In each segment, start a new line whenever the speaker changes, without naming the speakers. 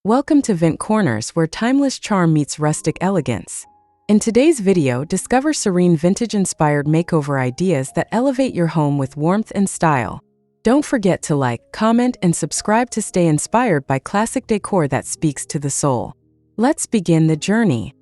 Welcome to Vint Corners, where timeless charm meets rustic elegance. In today's video, discover serene vintage-inspired makeover ideas that elevate your home with warmth and style. Don't forget to like, comment, and subscribe to stay inspired by classic decor that speaks to the soul. Let's begin the journey.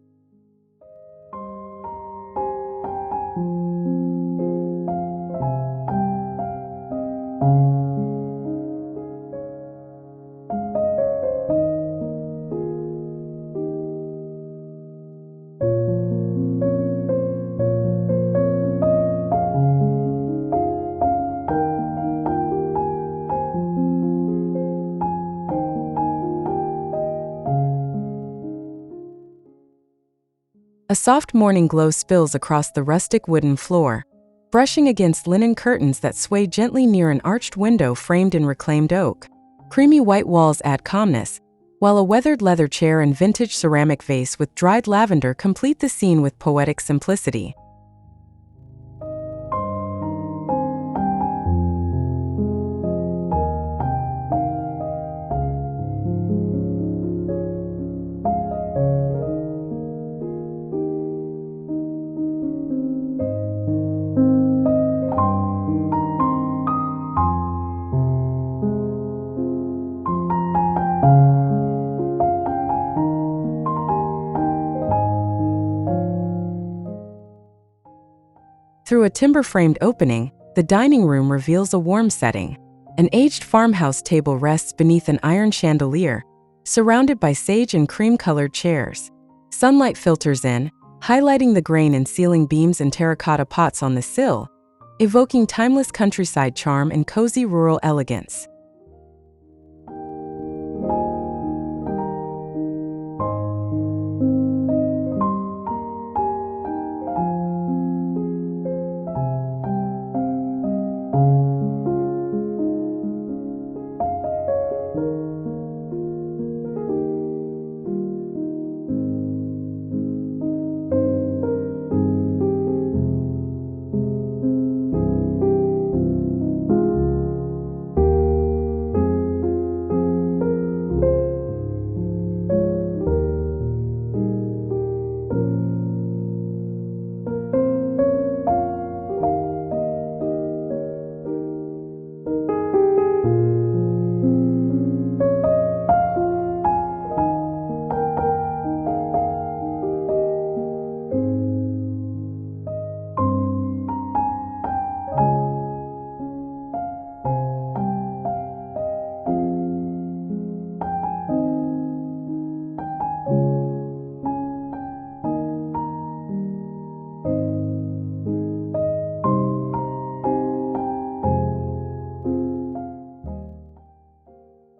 A soft morning glow spills across the rustic wooden floor, brushing against linen curtains that sway gently near an arched window framed in reclaimed oak. Creamy white walls add calmness, while a weathered leather chair and vintage ceramic vase with dried lavender complete the scene with poetic simplicity. Through a timber-framed opening, the dining room reveals a warm setting. An aged farmhouse table rests beneath an iron chandelier, surrounded by sage and cream-colored chairs. Sunlight filters in, highlighting the grain in ceiling beams and terracotta pots on the sill, evoking timeless countryside charm and cozy rural elegance.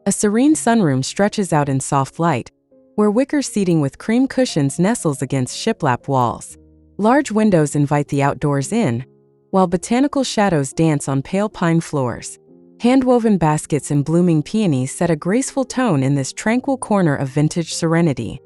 A serene sunroom stretches out in soft light, where wicker seating with cream cushions nestles against shiplap walls. Large windows invite the outdoors in, while botanical shadows dance on pale pine floors. Hand-woven baskets and blooming peonies set a graceful tone in this tranquil corner of vintage serenity.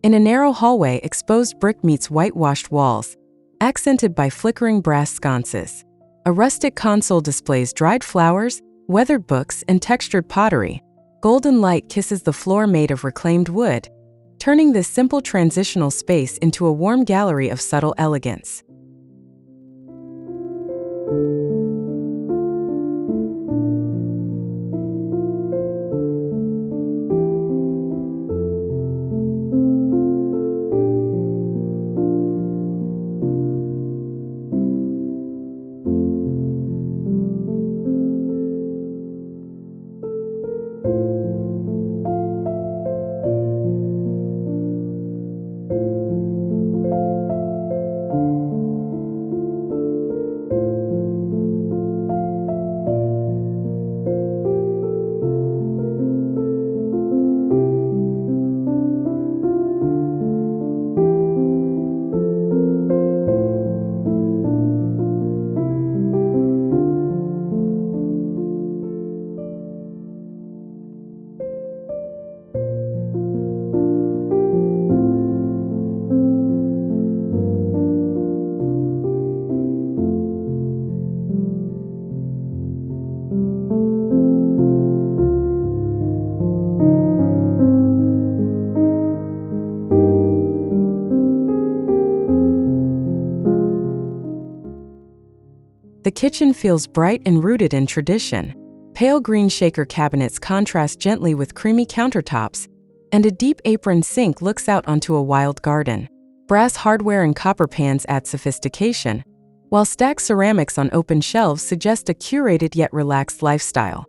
In a narrow hallway, exposed brick meets whitewashed walls, accented by flickering brass sconces. A rustic console displays dried flowers, weathered books, and textured pottery, Golden light kisses the floor made of reclaimed wood, turning this simple transitional space into a warm gallery of subtle elegance. The kitchen feels bright and rooted in tradition. Pale green shaker cabinets contrast gently with creamy countertops, and a deep apron sink looks out onto a wild garden. Brass hardware and copper pans add sophistication, while stacked ceramics on open shelves suggest a curated yet relaxed lifestyle.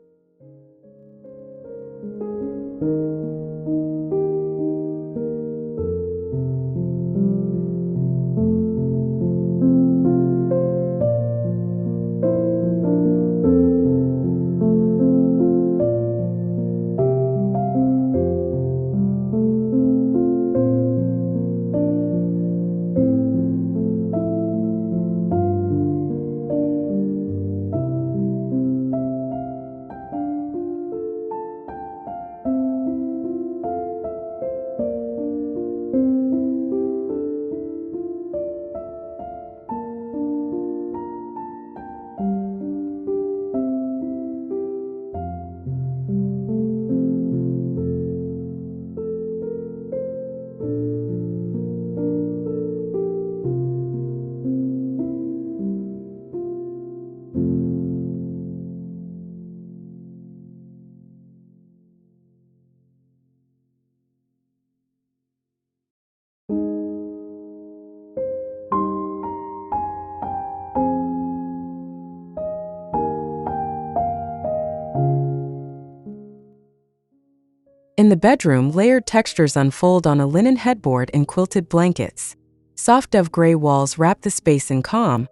In the bedroom, layered textures unfold on a linen headboard and quilted blankets. Soft dove gray walls wrap the space in calm,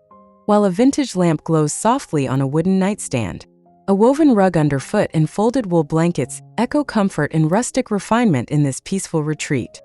while a vintage lamp glows softly on a wooden nightstand. A woven rug underfoot and folded wool blankets echo comfort and rustic refinement in this peaceful retreat.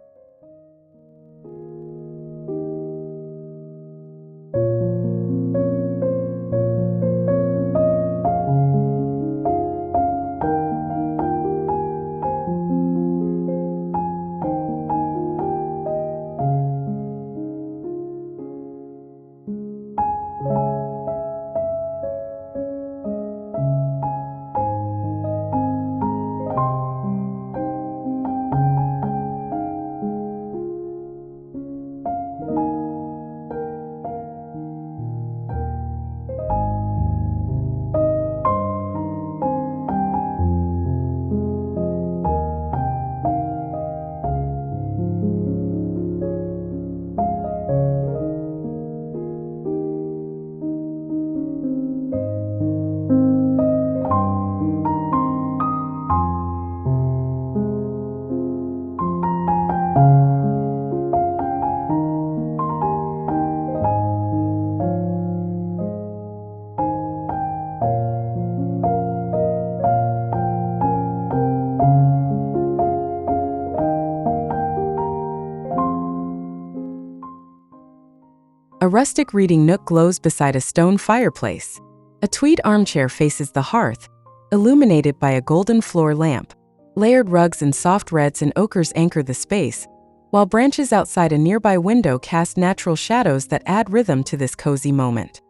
A rustic reading nook glows beside a stone fireplace. A tweed armchair faces the hearth, illuminated by a golden floor lamp. Layered rugs in soft reds and ochres anchor the space, while branches outside a nearby window cast natural shadows that add rhythm to this cozy moment.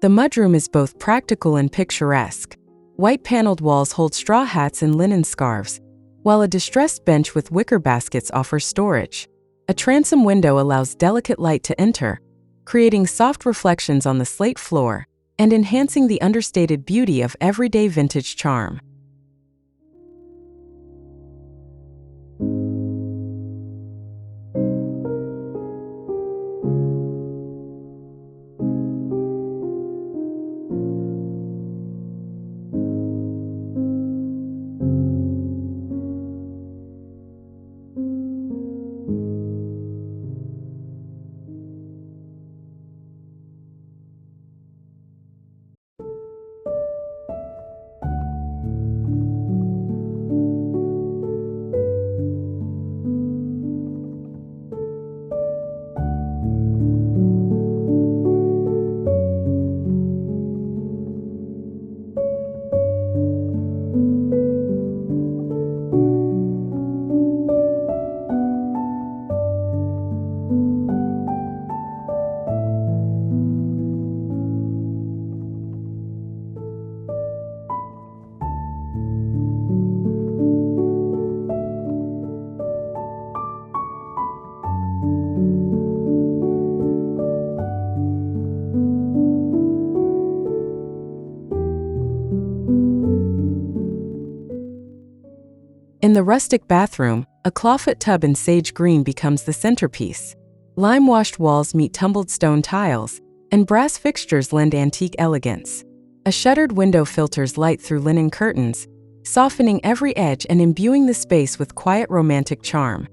The mudroom is both practical and picturesque. White paneled walls hold straw hats and linen scarves, while a distressed bench with wicker baskets offers storage. A transom window allows delicate light to enter, creating soft reflections on the slate floor and enhancing the understated beauty of everyday vintage charm. In the rustic bathroom, a clawfoot tub in sage green becomes the centerpiece. Lime-washed walls meet tumbled stone tiles, and brass fixtures lend antique elegance. A shuttered window filters light through linen curtains, softening every edge and imbuing the space with quiet romantic charm.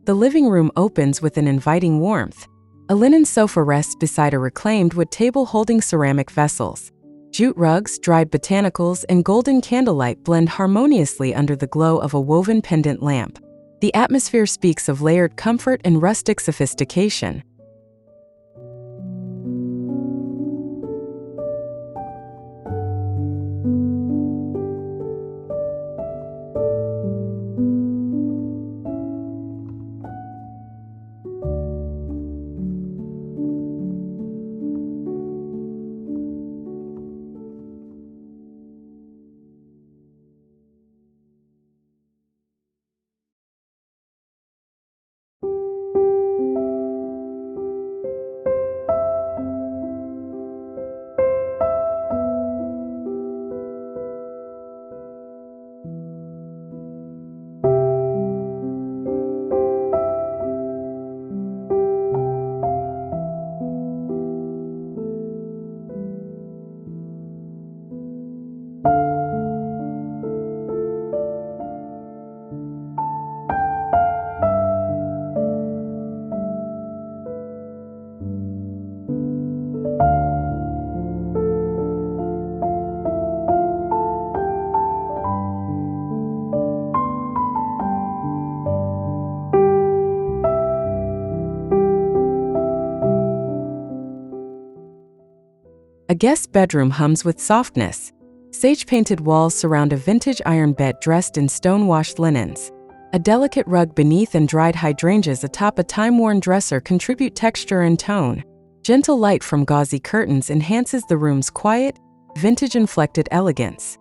The living room opens with an inviting warmth. A linen sofa rests beside a reclaimed wood table holding ceramic vessels. Jute rugs, dried botanicals, and golden candlelight blend harmoniously under the glow of a woven pendant lamp. The atmosphere speaks of layered comfort and rustic sophistication. A guest bedroom hums with softness. Sage-painted walls surround a vintage iron bed dressed in stone-washed linens. A delicate rug beneath and dried hydrangeas atop a time-worn dresser contribute texture and tone. Gentle light from gauzy curtains enhances the room's quiet, vintage-inflected elegance.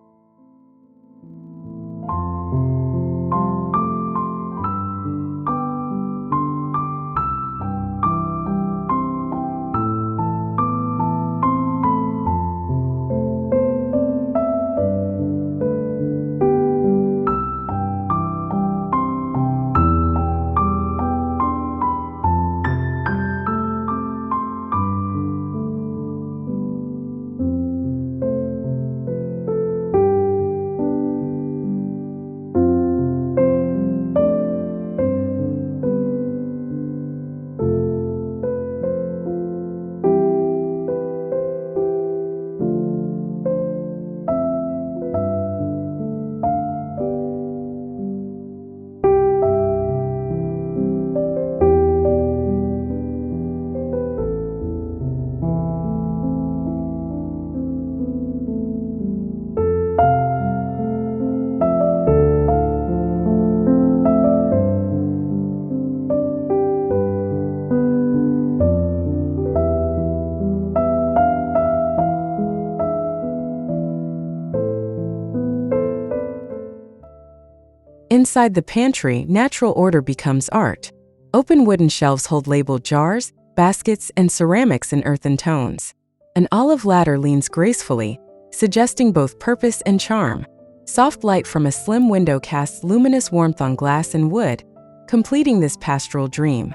Inside the pantry, natural order becomes art. Open wooden shelves hold labeled jars, baskets, and ceramics in earthen tones. An olive ladder leans gracefully, suggesting both purpose and charm. Soft light from a slim window casts luminous warmth on glass and wood, completing this pastoral dream.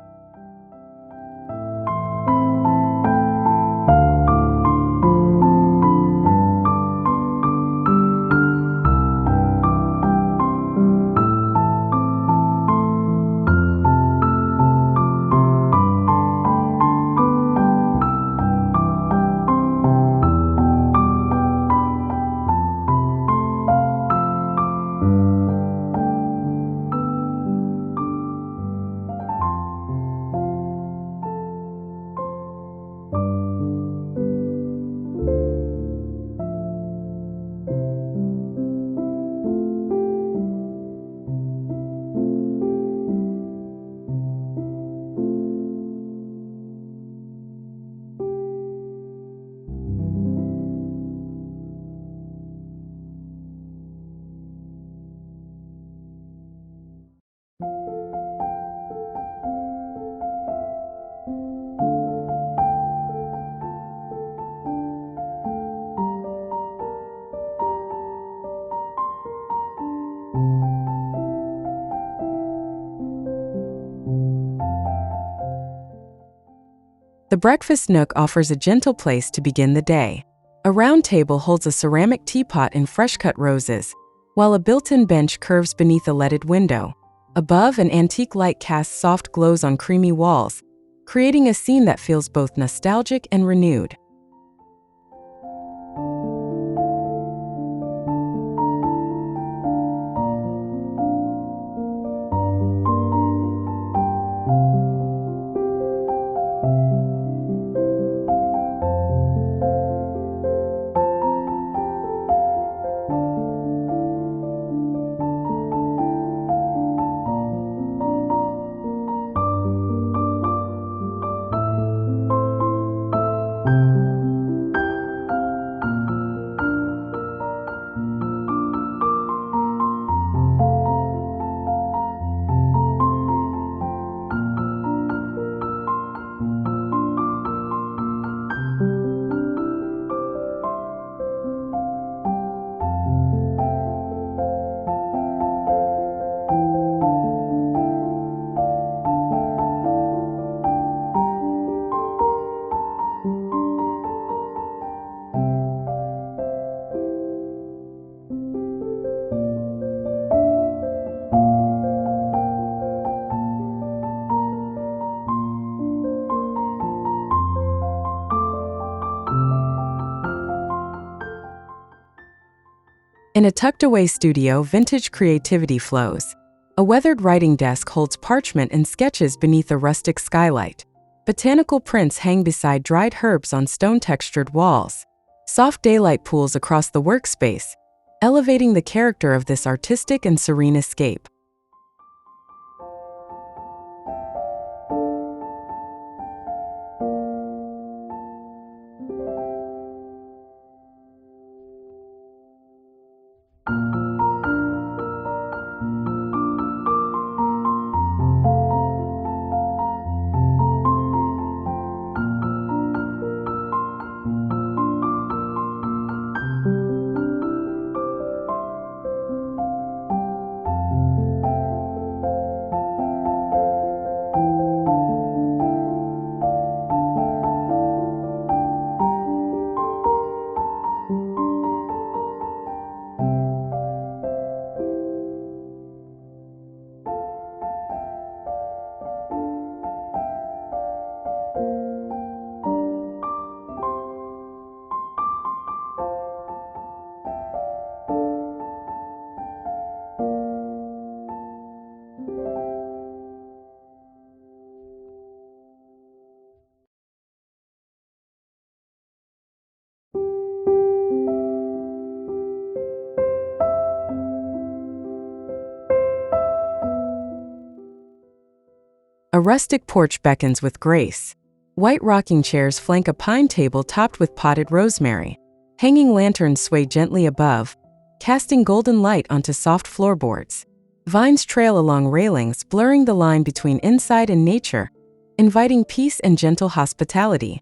The breakfast nook offers a gentle place to begin the day. A round table holds a ceramic teapot and fresh-cut roses, while a built-in bench curves beneath a leaded window. Above, an antique light casts soft glows on creamy walls, creating a scene that feels both nostalgic and renewed. In a tucked-away studio, vintage creativity flows. A weathered writing desk holds parchment and sketches beneath a rustic skylight. Botanical prints hang beside dried herbs on stone-textured walls. Soft daylight pools across the workspace, elevating the character of this artistic and serene escape. rustic porch beckons with grace. White rocking chairs flank a pine table topped with potted rosemary. Hanging lanterns sway gently above, casting golden light onto soft floorboards. Vines trail along railings, blurring the line between inside and nature, inviting peace and gentle hospitality.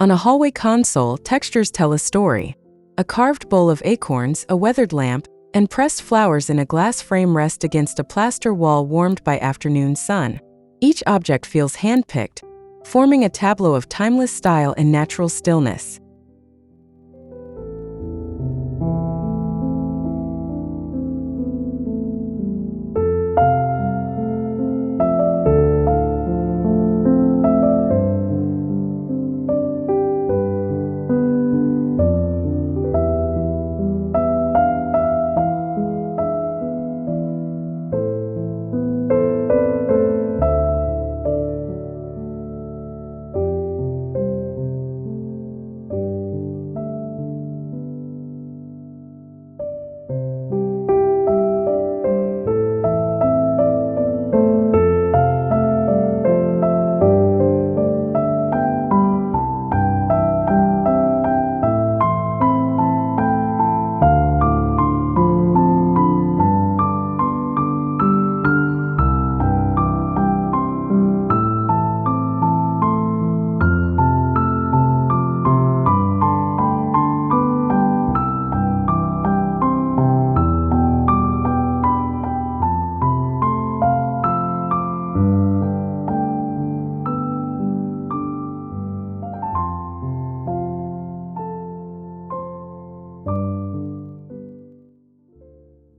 On a hallway console, textures tell a story. A carved bowl of acorns, a weathered lamp, and pressed flowers in a glass frame rest against a plaster wall warmed by afternoon sun. Each object feels hand-picked, forming a tableau of timeless style and natural stillness.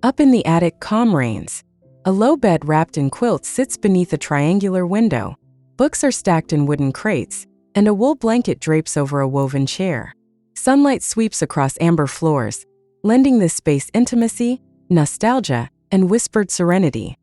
Up in the attic, calm reigns. A low bed wrapped in quilts sits beneath a triangular window. Books are stacked in wooden crates, and a wool blanket drapes over a woven chair. Sunlight sweeps across amber floors, lending this space intimacy, nostalgia, and whispered serenity.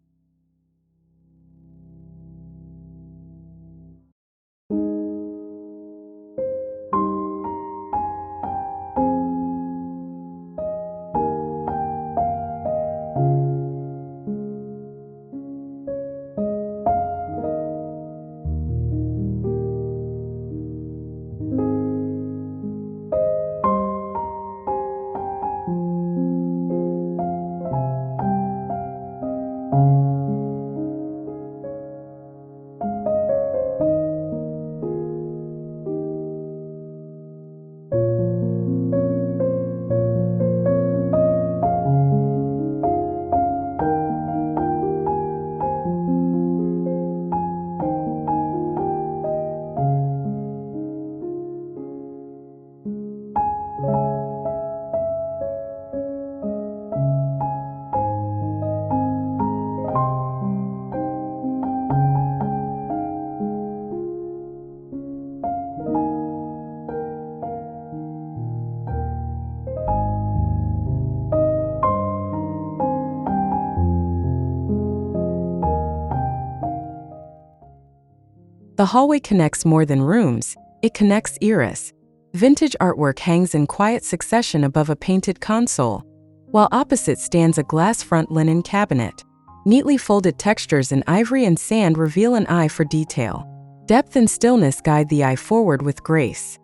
The hallway connects more than rooms, it connects eras. Vintage artwork hangs in quiet succession above a painted console, while opposite stands a glass front linen cabinet. Neatly folded textures in ivory and sand reveal an eye for detail. Depth and stillness guide the eye forward with grace.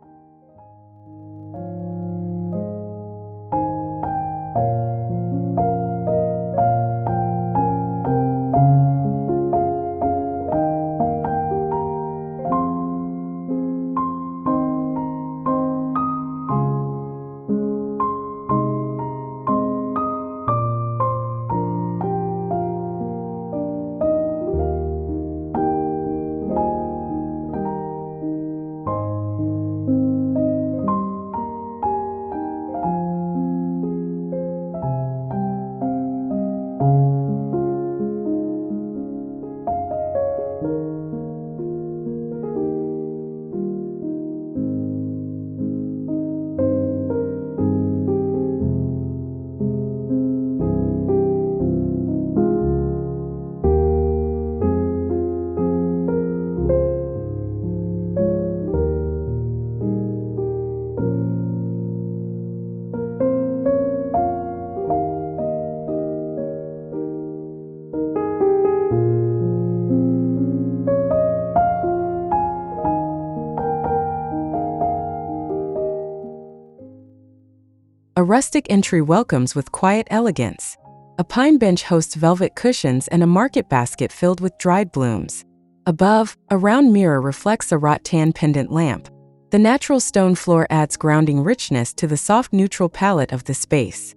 A rustic entry welcomes with quiet elegance. A pine bench hosts velvet cushions and a market basket filled with dried blooms. Above, a round mirror reflects a wrought tan pendant lamp. The natural stone floor adds grounding richness to the soft neutral palette of the space.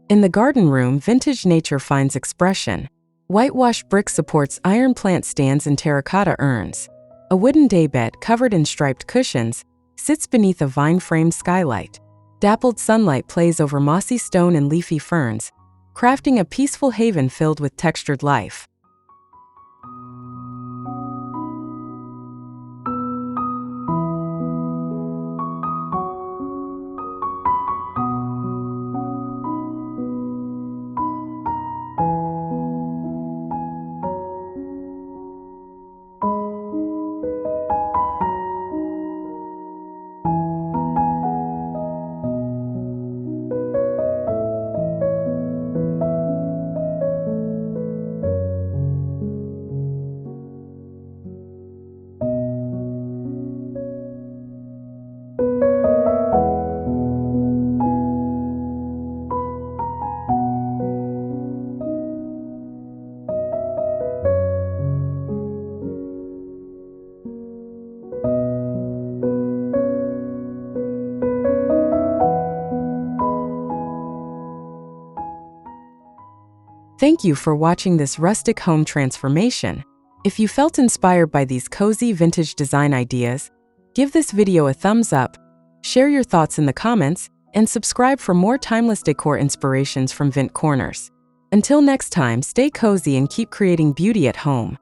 In the garden room, vintage nature finds expression. Whitewashed brick supports iron plant stands and terracotta urns. A wooden daybed covered in striped cushions sits beneath a vine-framed skylight. Dappled sunlight plays over mossy stone and leafy ferns, crafting a peaceful haven filled with textured life. Thank you for watching this rustic home transformation. If you felt inspired by these cozy vintage design ideas, give this video a thumbs up, share your thoughts in the comments, and subscribe for more timeless decor inspirations from Vint Corners. Until next time, stay cozy and keep creating beauty at home.